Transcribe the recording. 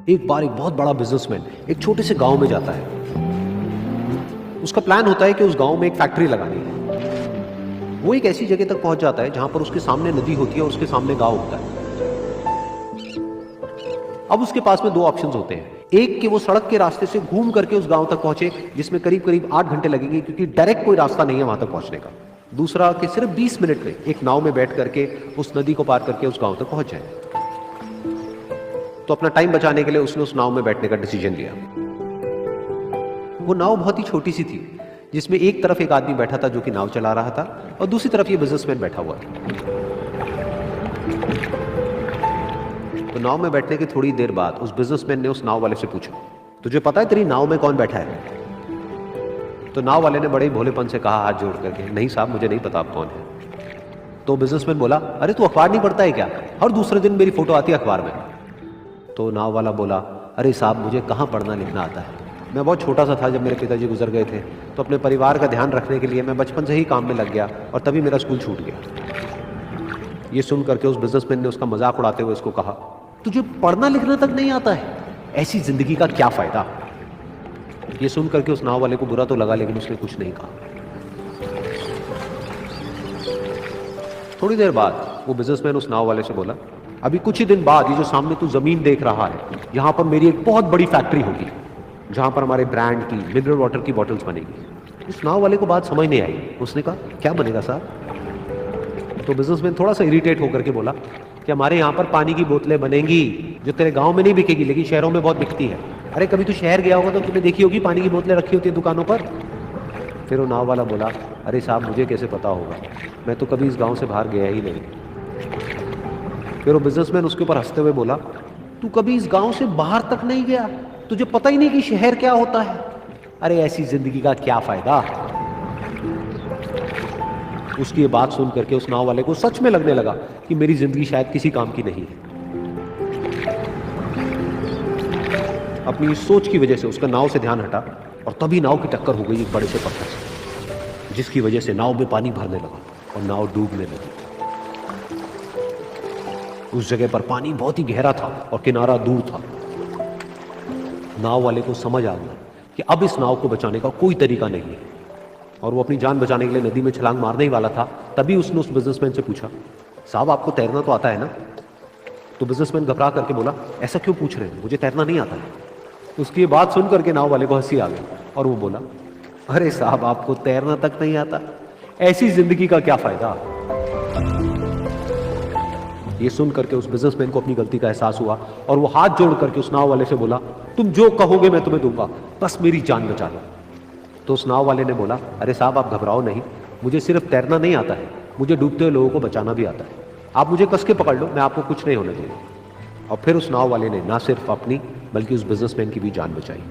एक बार एक बहुत बड़ा बिजनेसमैन एक छोटे से गांव में जाता है। उसका प्लान होता है कि उस गांव में एक फैक्ट्री लगानी है। वो एक ऐसी जगह तक पहुंच जाता है जहां पर उसके सामने नदी होती है और उसके सामने गांव होता है। अब उसके पास में दो ऑप्शंस होते हैं। एक कि वो सड़क के रास्ते से घूम करके उस गांव तक पहुंचे, जिसमें करीब करीब 8 घंटे लगेंगे क्योंकि डायरेक्ट कोई रास्ता नहीं है वहां तक पहुंचने का। दूसरा कि सिर्फ 20 मिनट में एक नाव में बैठ करके उस नदी को पार करके उस गांव तक पहुंच जाए। तो अपना टाइम बचाने के लिए उसने उस नाव में बैठने का डिसीजन लिया। वो नाव बहुत ही छोटी सी थी, जिसमें एक तरफ एक आदमी बैठा था जो कि नाव चला रहा था और दूसरी तरफ ये बिजनेसमैन बैठा हुआ था। तो नाव में बैठने की थोड़ी देर बाद उस बिजनेसमैन ने उस नाव वाले से पूछा, तुझे पता है तेरी नाव में कौन बैठा है? तो नाव वाले ने बड़े ही भोलेपन से कहा हाथ जोड़ करके, नहीं साहब मुझे नहीं पता आप कौन है। तो बिजनेसमैन बोला, अरे तू अखबार नहीं पढ़ता है क्या? हर दूसरे दिन मेरी फोटो आती है अखबार में। तो नाव वाला बोला, अरे साहब मुझे कहाँ पढ़ना लिखना आता है, मैं बहुत छोटा सा था जब मेरे पिताजी गुजर गए थे, तो अपने परिवार का ध्यान रखने के लिए मैं बचपन से ही काम में लग गया और तभी मेरा स्कूल छूट गया। ये सुन करके उस बिजनेसमैन ने उसका मजाक उड़ाते हुए उसको कहा, तुझे पढ़ना लिखना तक नहीं आता है, ऐसी जिंदगी का क्या फायदा? ये सुन करके उस नाव वाले को बुरा तो लगा, लेकिन उसने कुछ नहीं कहा। थोड़ी देर बाद वो बिजनेसमैन उस नाव वाले से बोला, अभी कुछ ही दिन बाद ये जो सामने तू जमीन देख रहा है, यहां पर मेरी एक बहुत बड़ी फैक्ट्री होगी जहां पर हमारे ब्रांड की मिनरल वाटर की बॉटल्स बनेगी। उस नाव वाले को बात समझ नहीं आई। उसने कहा, क्या बनेगा साहब? तो बिजनेसमैन थोड़ा सा इरिटेट होकर के बोला कि हमारे यहाँ पर पानी की बोतलें बनेंगी जो तेरे गांव में नहीं बिकेगी लेकिन शहरों में बहुत बिकती है। अरे कभी तू शहर गया होगा तो तूने देखी होगी पानी की बोतलें रखी होती है दुकानों पर। फिर वो नाव वाला बोला, अरे साहब मुझे कैसे पता होगा, मैं तो कभी इस गांव से बाहर गया ही नहीं। फिर वो बिजनेसमैन उसके ऊपर हंसते हुए बोला, तू कभी इस गांव से बाहर तक नहीं गया, तुझे पता ही नहीं कि शहर क्या होता है? अरे ऐसी जिंदगी का क्या फायदा? उसकी ये बात सुन करके उस नाव वाले को सच में लगने लगा कि मेरी जिंदगी शायद किसी काम की नहीं है। अपनी सोच की वजह से उसका नाव से ध्यान हटा और तभी नाव की टक्कर हो गई एक बड़े से पत्थर से, जिसकी वजह से नाव में पानी भरने लगा और नाव डूबने लगी। उस जगह पर पानी बहुत ही गहरा था और किनारा दूर था। नाव वाले को समझ आ गया कि अब इस नाव को बचाने का कोई तरीका नहीं है और वो अपनी जान बचाने के लिए नदी में छलांग मारने ही वाला था। तभी उसने उस बिजनेसमैन से पूछा, साहब आपको तैरना तो आता है ना? तो बिजनेसमैन घबरा करके बोला, ऐसा क्यों पूछ रहे हैं, मुझे तैरना नहीं आता है। उसकी बात सुन करके नाव वाले को हंसी आ गई और वो बोला, अरे साहब आपको तैरना तक नहीं आता, ऐसी जिंदगी का क्या फायदा? ये सुन करके उस बिजनेसमैन को अपनी गलती का एहसास हुआ और वो हाथ जोड़ करके उस नाव वाले से बोला, तुम जो कहोगे मैं तुम्हें दूंगा, बस मेरी जान बचा लो। तो उस नाव वाले ने बोला, अरे साहब आप घबराओ नहीं, मुझे सिर्फ तैरना नहीं आता है, मुझे डूबते हुए लोगों को बचाना भी आता है। आप मुझे कस के पकड़ लो, मैं आपको कुछ नहीं होने दूंगा। और फिर उस नाव वाले ने ना सिर्फ अपनी बल्कि उस बिजनेसमैन की भी जान बचाई।